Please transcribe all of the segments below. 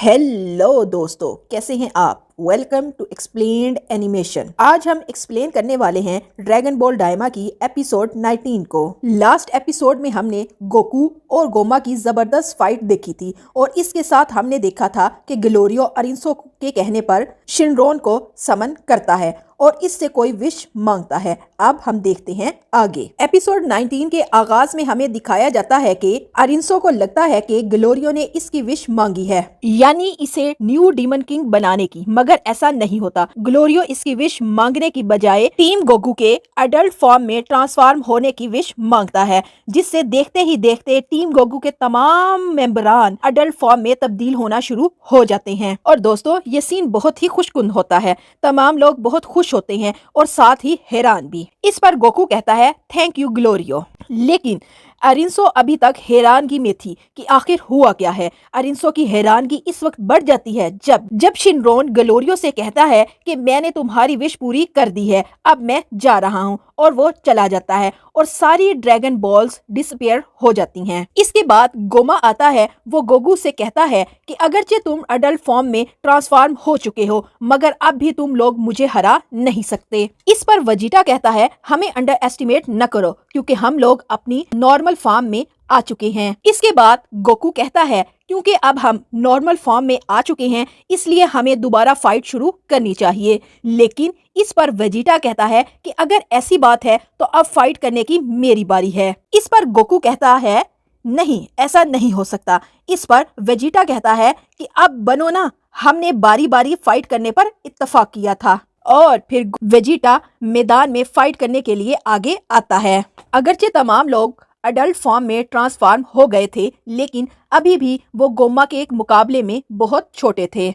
Hello दोस्तों, कैसे हैं आप। Welcome to explained animation. आज हम एक्सप्लेन करने वाले हैं ड्रैगन बॉल डायमा की एपिसोड 19 को। लास्ट एपिसोड में हमने गोकू और गोमा की जबरदस्त फाइट देखी थी और इसके साथ हमने देखा था कि ग्लोरियो अरिंसो के कहने पर शिनरोन को समन करता है और इससे कोई विश मांगता है। अब हम देखते हैं आगे। एपिसोड 19 के आगाज में हमें दिखाया जाता है कि अरिंसो को लगता है कि ग्लोरियो ने इसकी विश मांगी है, यानी इसे न्यू डीमन किंग बनाने की, मगर ऐसा नहीं होता। ग्लोरियो इसकी विश मांगने की बजाय टीम गोकू के अडल्ट फॉर्म में ट्रांसफॉर्म होने की विश मांगता है, जिससे देखते ही देखते टीम गोकू के तमाम मेंबरान अडल्ट फॉर्म में तब्दील होना शुरू हो जाते हैं। और दोस्तों, ये सीन बहुत ही खुशकुन होता है। तमाम लोग बहुत खुश होते हैं और साथ ही हैरान भी। इस पर गोकू कहता है थैंक यू ग्लोरियो, लेकिन अरिंसो अभी तक हैरानगी में थी कि आखिर हुआ क्या है। अरिंसो की हैरानगी इस वक्त बढ़ जाती है जब शिनरोन ग्लोरियो से कहता है कि मैंने तुम्हारी विश पूरी कर दी है, अब मैं जा रहा हूँ, और वो चला जाता है और सारी ड्रैगन बॉल्स डिसअपियर हो जाती हैं। इसके बाद गोमा आता है। वो गोकू से कहता है कि अगरचे तुम अडल्ट फॉर्म में ट्रांसफॉर्म हो चुके हो, मगर अब भी तुम लोग मुझे हरा नहीं सकते। इस पर वेजिटा कहता है हमें अंडर एस्टिमेट न करो, क्योंकि हम लोग अपनी नॉर्मल फॉर्म में आ चुके हैं। इसके बाद गोकू कहता है क्योंकि अब हम नॉर्मल फॉर्म में आ चुके हैं, इसलिए हमें दोबारा फाइट शुरू करनी चाहिए। लेकिन इस पर वेजिटा कहता है कि अगर ऐसी बात है तो अब फाइट करने की मेरी बारी है। इस पर गोकू कहता है नहीं, ऐसा नहीं हो सकता। इस पर वेजिटा कहता है कि अब बनो ना, हमने बारी बारी फाइट करने पर इत्तेफाक किया था। और फिर वेजिटा मैदान में फाइट करने के लिए आगे आता है। अगरचे तमाम लोग अडल्ट फॉर्म में ट्रांसफॉर्म हो गए थे, लेकिन अभी भी वो गोमा के एक मुकाबले में बहुत छोटे थे।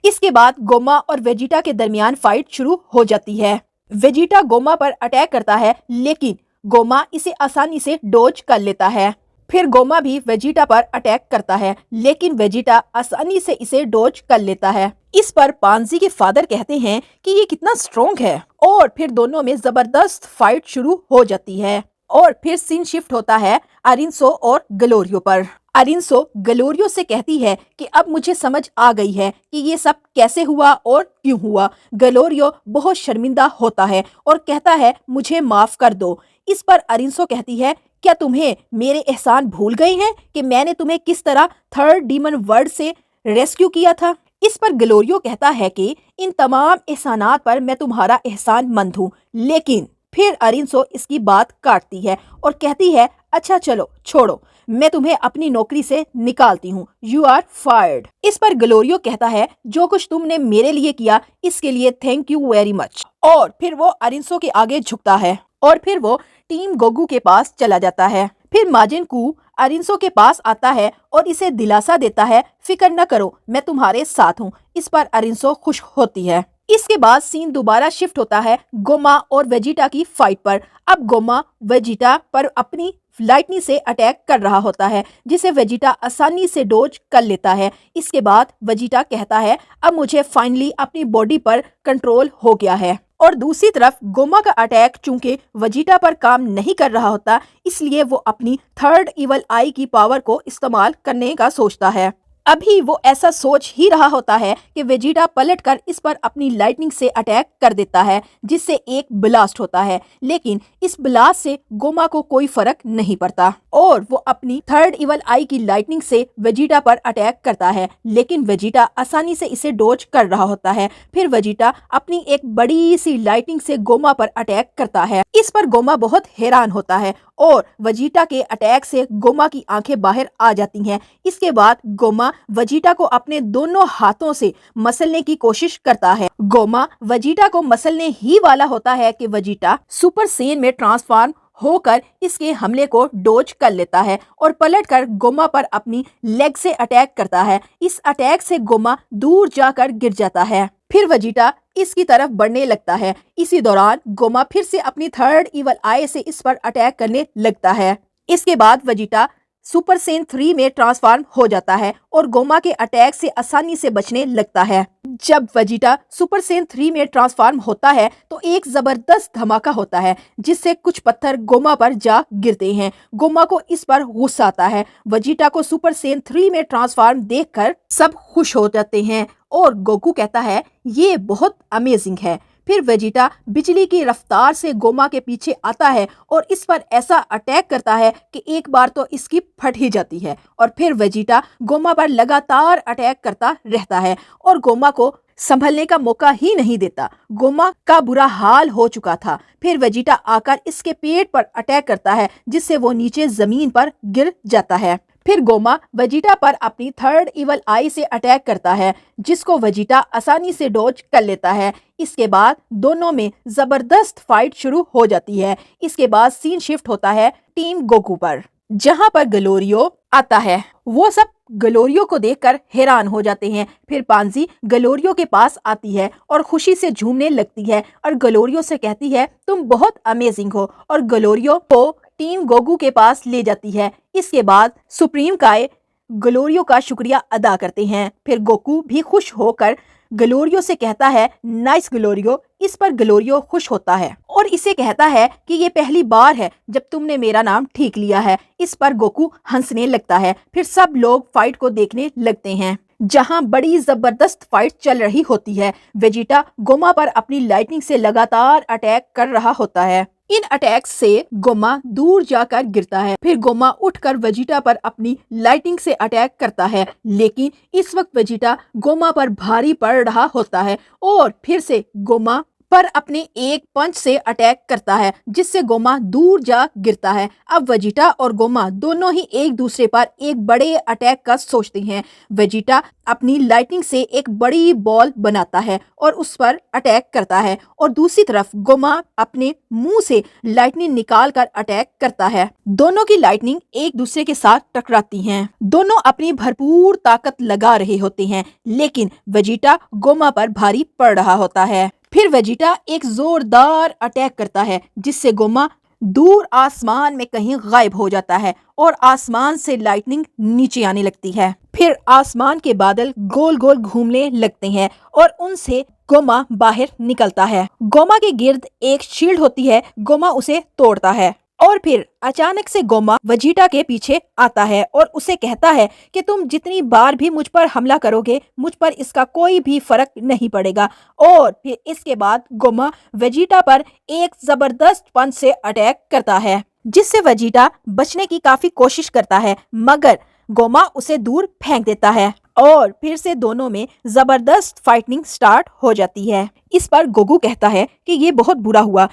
इसके बाद गोमा और वेजिटा के दरमियान फाइट शुरू हो जाती है। वेजिटा गोमा पर अटैक करता है, लेकिन गोमा इसे आसानी से डोज कर लेता है। फिर गोमा भी वेजिटा पर अटैक करता है, लेकिन वेजिटा आसानी से इसे डोज कर लेता है। इस पर पांजी के फादर कहते हैं कि ये कितना स्ट्रॉन्ग है, और फिर दोनों में जबरदस्त फाइट शुरू हो जाती है। और फिर सीन शिफ्ट होता है अरिंसो और ग्लोरियो पर। अरिंसो ग्लोरियो से कहती है कि अब मुझे समझ आ गई है कि ये सब कैसे हुआ और क्यों हुआ। ग्लोरियो बहुत शर्मिंदा होता है और कहता है मुझे माफ कर दो। इस पर अरिंसो कहती है क्या तुम्हें मेरे एहसान भूल गए हैं कि मैंने तुम्हें किस तरह थर्ड डीमन वर्ल्ड से रेस्क्यू किया था। इस पर ग्लोरियो कहता है कि इन तमाम एहसानात पर मैं तुम्हारा एहसान मंद हूँ। लेकिन फिर अरिंसो इसकी बात काटती है और कहती है अच्छा चलो छोड़ो, मैं तुम्हें अपनी नौकरी से निकालती हूँ, यू आर फायर्ड। इस पर ग्लोरियो कहता है जो कुछ तुमने मेरे लिए किया इसके लिए थैंक यू वेरी मच। और फिर वो अरिंसो के आगे झुकता है और फिर वो टीम गोकू के पास चला जाता है। फिर माजिन कू अरिंसो के पास आता है और इसे दिलासा देता है फिक्र न करो, मैं तुम्हारे साथ हूँ। इस पर अरिंसो खुश होती है। इसके बाद सीन दोबारा शिफ्ट होता है गोमा और वेजिटा की फाइट पर। अब गोमा वेजिटा पर अपनी लाइटनिंग से अटैक कर रहा होता है, जिसे वेजिटा आसानी से डोज कर लेता है। इसके बाद वेजिटा कहता है अब मुझे फाइनली अपनी बॉडी पर कंट्रोल हो गया है। और दूसरी तरफ गोमा का अटैक चूंकि वेजिटा पर काम नहीं कर रहा होता, इसलिए वो अपनी थर्ड इवल आई की पावर को इस्तेमाल करने का सोचता है। अभी वो ऐसा सोच ही रहा होता है कि वेजिटा पलटकर इस पर अपनी लाइटनिंग से अटैक कर देता है, जिससे एक ब्लास्ट होता है। लेकिन इस ब्लास्ट से गोमा को कोई फर्क नहीं पड़ता और वो अपनी थर्ड इवल आई की लाइटनिंग से वेजिटा पर अटैक करता है, लेकिन वेजिटा आसानी से इसे डोज कर रहा होता है। फिर वेजिटा अपनी एक बड़ी सी लाइटनिंग से गोमा पर अटैक करता है। इस पर गोमा बहुत हैरान होता है और वेजिटा के अटैक से गोमा की आंखें बाहर आ जाती हैं। इसके बाद गोमा वेजिटा को अपने दोनों हाथों से मसलने की कोशिश करता है। गोमा वेजिटा को मसलने ही वाला होता है कि वेजिटा सुपर सेन में ट्रांसफॉर्म होकर इसके हमले को डोज कर लेता है और पलटकर गोमा पर अपनी लेग से अटैक करता है। इस अटैक से गोमा दूर जाकर गिर जाता है। फिर वेजिटा इसकी तरफ बढ़ने लगता है। इसी दौरान गोमा फिर से अपनी थर्ड इवल आई से इस पर अटैक करने लगता है। इसके बाद वेजिटा सुपर सेन 3 में ट्रांसफॉर्म हो जाता है और गोमा के अटैक से आसानी से बचने लगता है। जब वेजिटा सुपर सेन 3 में ट्रांसफॉर्म होता है तो एक जबरदस्त धमाका होता है जिससे कुछ पत्थर गोमा पर जा गिरते हैं। गोमा को इस पर गुस्सा आता है। वेजिटा को सुपर सेन 3 में ट्रांसफॉर्म देखकर सब खुश हो जाते हैं और गोकू कहता है ये बहुत अमेजिंग है। फिर वेजिटा बिजली की रफ्तार से गोमा के पीछे आता है और इस पर ऐसा अटैक करता है कि एक बार तो इसकी फट ही जाती है और फिर वेजिटा गोमा पर लगातार अटैक करता रहता है और गोमा को संभलने का मौका ही नहीं देता। गोमा का बुरा हाल हो चुका था। फिर वेजिटा आकर इसके पेट पर अटैक करता है जिससे वो नीचे जमीन पर गिर जाता है। फिर गोमा वेजिटा पर अपनी थर्ड इवल आई से अटैक करता है जिसको वेजिटा आसानी से डॉज कर लेता है। इसके बाद दोनों में जबरदस्त फाइट शुरू हो जाती है। इसके बाद सीन शिफ्ट होता है टीम गोकू पर, जहां पर ग्लोरियो आता है। वो सब ग्लोरियो को देखकर हैरान हो जाते हैं। फिर पांजी ग्लोरियो के पास आती है और खुशी से झूमने लगती है और ग्लोरियो से कहती है तुम बहुत अमेजिंग हो और ग्लोरियो को टीम गोकू के पास ले जाती है। इसके बाद सुप्रीम काय ग्लोरियो का शुक्रिया अदा करते हैं। फिर गोकू भी खुश होकर ग्लोरियो से कहता है नाइस ग्लोरियो। इस पर ग्लोरियो खुश होता है और इसे कहता है कि ये पहली बार है जब तुमने मेरा नाम ठीक लिया है। इस पर गोकू हंसने लगता है। फिर सब लोग फाइट को देखने लगते हैं जहां बड़ी जबरदस्त फाइट चल रही होती है। वेजिटा गोमा पर अपनी लाइटनिंग से लगातार अटैक कर रहा होता है। इन अटैक्स से गोमा दूर जाकर गिरता है। फिर गोमा उठकर वेजिटा पर अपनी लाइटिंग से अटैक करता है, लेकिन इस वक्त वेजिटा गोमा पर भारी पड़ रहा होता है और फिर से गोमा पर अपने एक पंच से अटैक करता है जिससे गोमा दूर जा गिरता है। अब वेजिटा और गोमा दोनों ही एक दूसरे पर एक बड़े अटैक का सोचते हैं। वेजिटा अपनी लाइटनिंग से एक बड़ी बॉल बनाता है और उस पर अटैक करता है और दूसरी तरफ गोमा अपने मुंह से लाइटनिंग निकाल कर अटैक करता है। दोनों की लाइटनिंग एक दूसरे के साथ टकराती हैं। दोनों अपनी भरपूर ताकत लगा रहे होते हैं, लेकिन वेजिटा गोमा पर भारी पड़ रहा होता है। फिर वेजिटा एक जोरदार अटैक करता है जिससे गोमा दूर आसमान में कहीं गायब हो जाता है और आसमान से लाइटनिंग नीचे आने लगती है। फिर आसमान के बादल गोल गोल घूमने लगते हैं और उनसे गोमा बाहर निकलता है। गोमा के गिर्द एक शील्ड होती है। गोमा उसे तोड़ता है और फिर अचानक से गोमा वेजिटा के पीछे आता है और उसे कहता है कि तुम जितनी बार भी मुझ पर हमला करोगे मुझ पर इसका कोई भी फर्क नहीं पड़ेगा। और फिर इसके बाद गोमा वेजिटा पर एक जबरदस्त पंच से अटैक करता है जिससे वेजिटा बचने की काफी कोशिश करता है, मगर गोमा उसे दूर फेंक देता है और फिर से दोनों में जबरदस्त फाइटिंग स्टार्ट हो जाती है। इस पर गोकू कहता है कि ये बहुत बुरा हुआ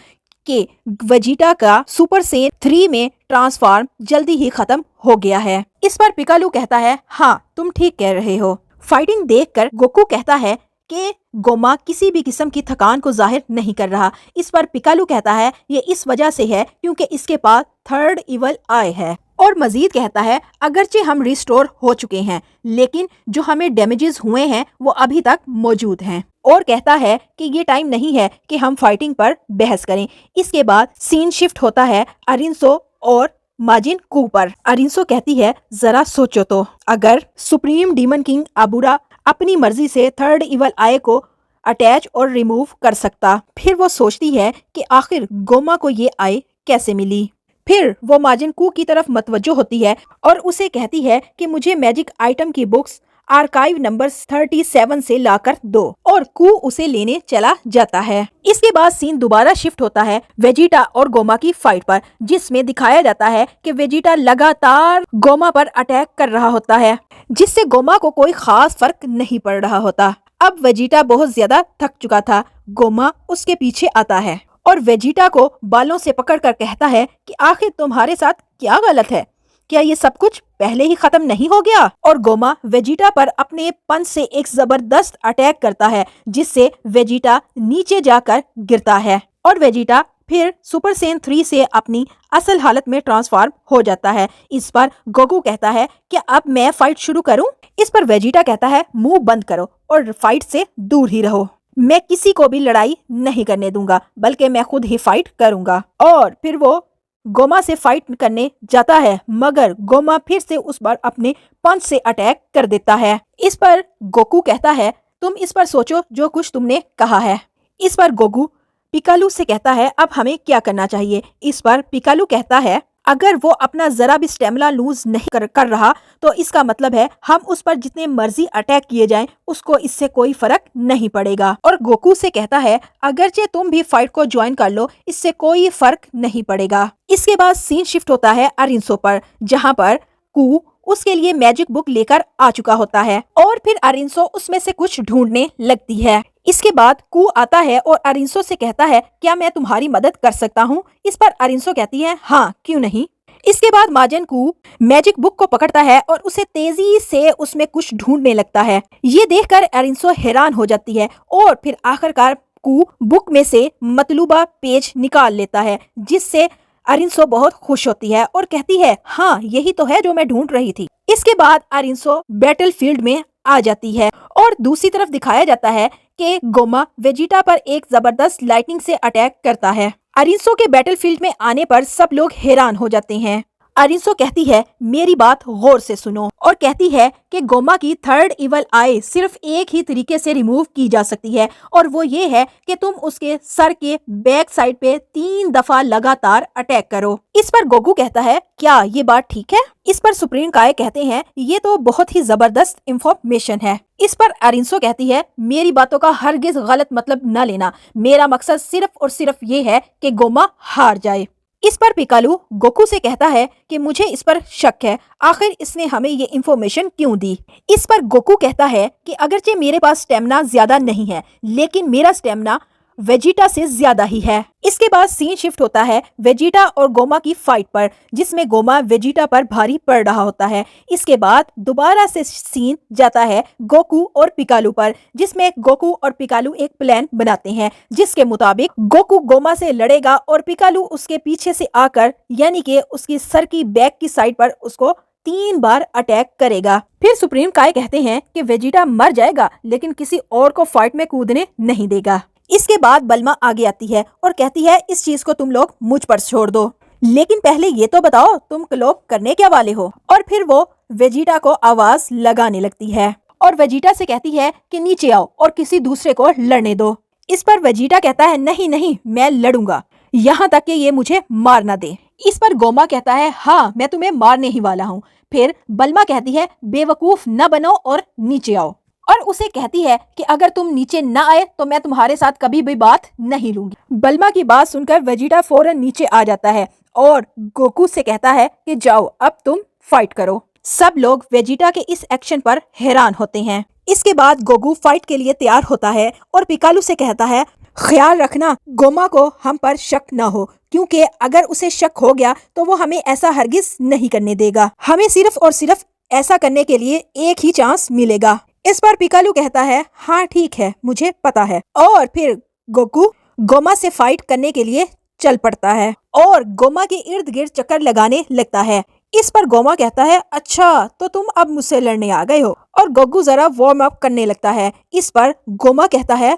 कि वेजिटा का सुपर सेन 3 में ट्रांसफॉर्म जल्दी ही खत्म हो गया है। इस पर पिकालू कहता है हाँ तुम ठीक कह रहे हो। फाइटिंग देखकर गोकू कहता है कि गोमा किसी भी किस्म की थकान को जाहिर नहीं कर रहा। इस पर पिकालू कहता है ये इस वजह से है क्योंकि इसके पास थर्ड इवल आई है और मजीद कहता है अगरचे हम रिस्टोर हो चुके हैं लेकिन जो हमें डैमेजेस हुए हैं वो अभी तक मौजूद हैं और कहता है कि ये टाइम नहीं है कि हम फाइटिंग पर बहस करें। इसके बाद सीन शिफ्ट होता है अरिंसो और माजिन कू पर। अरिंसो कहती है जरा सोचो तो, अगर सुप्रीम डीमन किंग अबुरा अपनी मर्जी से थर्ड इवल आई को अटैच और रिमूव कर सकता, फिर वो सोचती है कि आखिर गोमा को ये आई कैसे मिली। फिर वो माजिन कू की तरफ मतवज्जो होती है और उसे कहती है कि मुझे मैजिक आइटम की बुक्स आर्काइव नंबर 37 से लाकर दो और कू उसे लेने चला जाता है। इसके बाद सीन दोबारा शिफ्ट होता है वेजिटा और गोमा की फाइट पर, जिसमें दिखाया जाता है कि वेजिटा लगातार गोमा पर अटैक कर रहा होता है जिससे गोमा को कोई खास फर्क नहीं पड़ रहा होता। अब वेजिटा बहुत ज्यादा थक चुका था। गोमा उसके पीछे आता है और वेजिटा को बालों से पकड़कर कहता है कि आखिर तुम्हारे साथ क्या गलत है, क्या ये सब कुछ पहले ही खत्म नहीं हो गया। और गोमा वेजिटा पर अपने पंच से एक जबरदस्त अटैक करता है जिससे वेजिटा नीचे जाकर गिरता है और वेजिटा फिर सुपर सेन 3 से अपनी असल हालत में ट्रांसफॉर्म हो जाता है। इस पर गोकू कहता है कि अब मैं फाइट शुरू करूं। इस पर वेजिटा कहता है मुंह बंद करो और फाइट से दूर ही रहो, मैं किसी को भी लड़ाई नहीं करने दूंगा बल्कि मैं खुद ही फाइट करूंगा। और फिर वो गोमा से फाइट करने जाता है, मगर गोमा फिर से उस पर अपने पंच से अटैक कर देता है। इस पर गोकू कहता है, तुम इस पर सोचो जो कुछ तुमने कहा है। इस पर गोकू पिकालू से कहता है, अब हमें क्या करना चाहिए। इस पर पिकालू कहता है, अगर वो अपना जरा भी स्टेमिना लूज नहीं कर रहा तो इसका मतलब है हम उस पर जितने मर्जी अटैक किए जाएं उसको इससे कोई फर्क नहीं पड़ेगा। और गोकू से कहता है, अगरचे तुम भी फाइट को ज्वाइन कर लो, इससे कोई फर्क नहीं पड़ेगा। इसके बाद सीन शिफ्ट होता है अरिंसो पर, जहाँ पर कू उसके लिए मैजिक बुक लेकर आ चुका होता है और फिर अरिंसो उसमें से कुछ ढूंढने लगती है। इसके बाद कू आता है और अरिंसो से कहता है, क्या मैं तुम्हारी मदद कर सकता हूँ। इस पर अरिंसो कहती है, हाँ क्यों नहीं। इसके बाद माजन कू मैजिक बुक को पकड़ता है और उसे तेजी से उसमें कुछ ढूंढने लगता है। ये देखकर अरिंसो हैरान हो जाती है और फिर आखिरकार कू बुक में से मतलूबा पेज निकाल लेता है, जिससे अरिंसो बहुत खुश होती है और कहती है, हाँ यही तो है जो मैं ढूंढ रही थी। इसके बाद अरिंसो बैटलफील्ड में आ जाती है और दूसरी तरफ दिखाया जाता है कि गोमा वेजिटा पर एक जबरदस्त लाइटनिंग से अटैक करता है। अरिंसो के बैटलफील्ड में आने पर सब लोग हैरान हो जाते हैं। अरिंसो कहती है, मेरी बात गौर से सुनो, और कहती है कि गोमा की थर्ड इवल आई सिर्फ एक ही तरीके से रिमूव की जा सकती है और वो ये है कि तुम उसके सर के बैक साइड पे 3 दफा लगातार अटैक करो। इस पर गोकू कहता है, क्या ये बात ठीक है। इस पर सुप्रीम काय कहते हैं, ये तो बहुत ही जबरदस्त इंफॉर्मेशन है। इस पर अरिंसो कहती है, मेरी बातों का हरगिज गलत मतलब न लेना, मेरा मकसद सिर्फ और सिर्फ ये है कि गोमा हार जाए। इस पर पिकालू गोकू से कहता है कि मुझे इस पर शक है, आखिर इसने हमें ये इन्फॉर्मेशन क्यों दी। इस पर गोकू कहता है कि अगरचे मेरे पास स्टेमिना ज्यादा नहीं है, लेकिन मेरा स्टेमिना वेजिटा से ज्यादा ही है। इसके बाद सीन शिफ्ट होता है वेजिटा और गोमा की फाइट पर, जिसमें गोमा वेजिटा पर भारी पड़ रहा होता है। इसके बाद दोबारा से सीन जाता है गोकू और पिकालू पर, जिसमें गोकू और पिकालू एक प्लान बनाते हैं, जिसके मुताबिक गोकू गोमा से लड़ेगा और पिकालू उसके पीछे से आकर यानी कि उसकी सर की बैक की साइड पर उसको 3 बार अटैक करेगा। फिर सुप्रीम काय कहते हैं कि वेजिटा मर जाएगा लेकिन किसी और को फाइट में कूदने नहीं देगा। इसके बाद बल्मा आगे आती है और कहती है, इस चीज को तुम लोग मुझ पर छोड़ दो, लेकिन पहले ये तो बताओ तुम लोग करने क्या वाले हो। और फिर वो वेजिटा को आवाज लगाने लगती है और वेजिटा से कहती है कि नीचे आओ और किसी दूसरे को लड़ने दो। इस पर वेजिटा कहता है, नहीं नहीं मैं लड़ूंगा, यहाँ तक कि ये मुझे मार ना दे। इस पर गोमा कहता है, हाँ मैं तुम्हें मारने ही वाला हूँ। फिर बल्मा कहती है, बेवकूफ न बनो और नीचे आओ, और उसे कहती है कि अगर तुम नीचे न आए तो मैं तुम्हारे साथ कभी भी बात नहीं लूंगी। बल्मा की बात सुनकर वेजिटा फौरन नीचे आ जाता है और गोकू से कहता है कि जाओ अब तुम फाइट करो। सब लोग वेजिटा के इस एक्शन पर हैरान होते हैं। इसके बाद गोकू फाइट के लिए तैयार होता है और पिकालू से कहता है, ख्याल रखना गोमा को हम पर शक न हो, क्योंकि अगर उसे शक हो गया तो वो हमें ऐसा हरगिज नहीं करने देगा। हमें सिर्फ और सिर्फ ऐसा करने के लिए एक ही चांस मिलेगा। इस पर पिकालू कहता है, हाँ ठीक है मुझे पता है। और फिर गोकू गोमा से फाइट करने के लिए चल पड़ता है और गोमा के इर्द गिर्द चक्कर लगाने लगता है। इस पर गोमा कहता है, अच्छा तो तुम अब मुझसे लड़ने आ गए हो, और गोकू जरा वार्म अप करने लगता है। इस पर गोमा कहता है,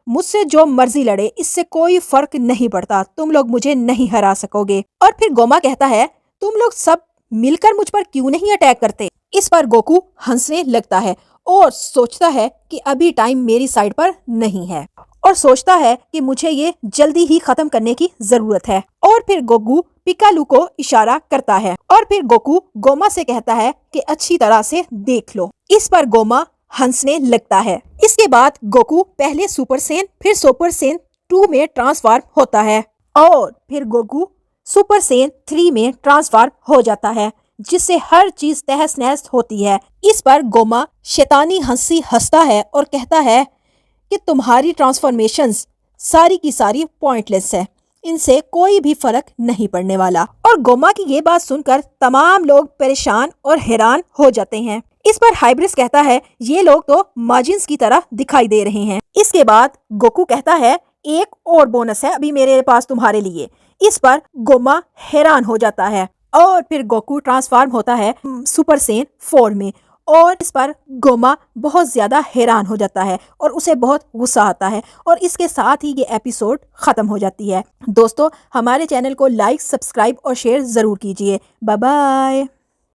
मुझसे जो मर्जी लड़े इससे कोई फर्क नहीं पड़ता, तुम लोग मुझे नहीं हरा सकोगे। और फिर गोमा कहता है, तुम लोग सब मिलकर मुझ पर क्यों नहीं अटैक करते। इस पर गोकू हंसने लगता है और सोचता है कि अभी टाइम मेरी साइड पर नहीं है और सोचता है कि मुझे ये जल्दी ही खत्म करने की जरूरत है। और फिर गोकू पिकालू को इशारा करता है और फिर गोकू गोमा से कहता है कि अच्छी तरह से देख लो। इस पर गोमा हंसने लगता है। इसके बाद गोकू पहले सुपर सेन फिर सुपर सेन 2 में ट्रांसफॉर्म होता है और फिर गोकू सुपर सेन 3 में ट्रांसफॉर्म हो जाता है, जिससे हर चीज तहस नहस होती है। इस पर गोमा शैतानी हंसी हंसता है और कहता है कि तुम्हारी ट्रांसफॉर्मेशंस सारी की सारी पॉइंटलेस है, इनसे कोई भी फर्क नहीं पड़ने वाला। और गोमा की ये बात सुनकर तमाम लोग परेशान और हैरान हो जाते हैं। इस पर हाइब्रिस कहता है, ये लोग तो माजिन्स की तरह दिखाई दे रहे हैं। इसके बाद गोकू कहता है, एक और बोनस है अभी मेरे पास तुम्हारे लिए। इस पर गोमा हैरान हो जाता है और फिर गोकू ट्रांसफॉर्म होता है सुपर सेन 4 में और इस पर गोमा बहुत ज़्यादा हैरान हो जाता है और उसे बहुत गुस्सा आता है और इसके साथ ही ये एपिसोड ख़त्म हो जाती है। दोस्तों, हमारे चैनल को लाइक, सब्सक्राइब और शेयर ज़रूर कीजिए। Bye bye.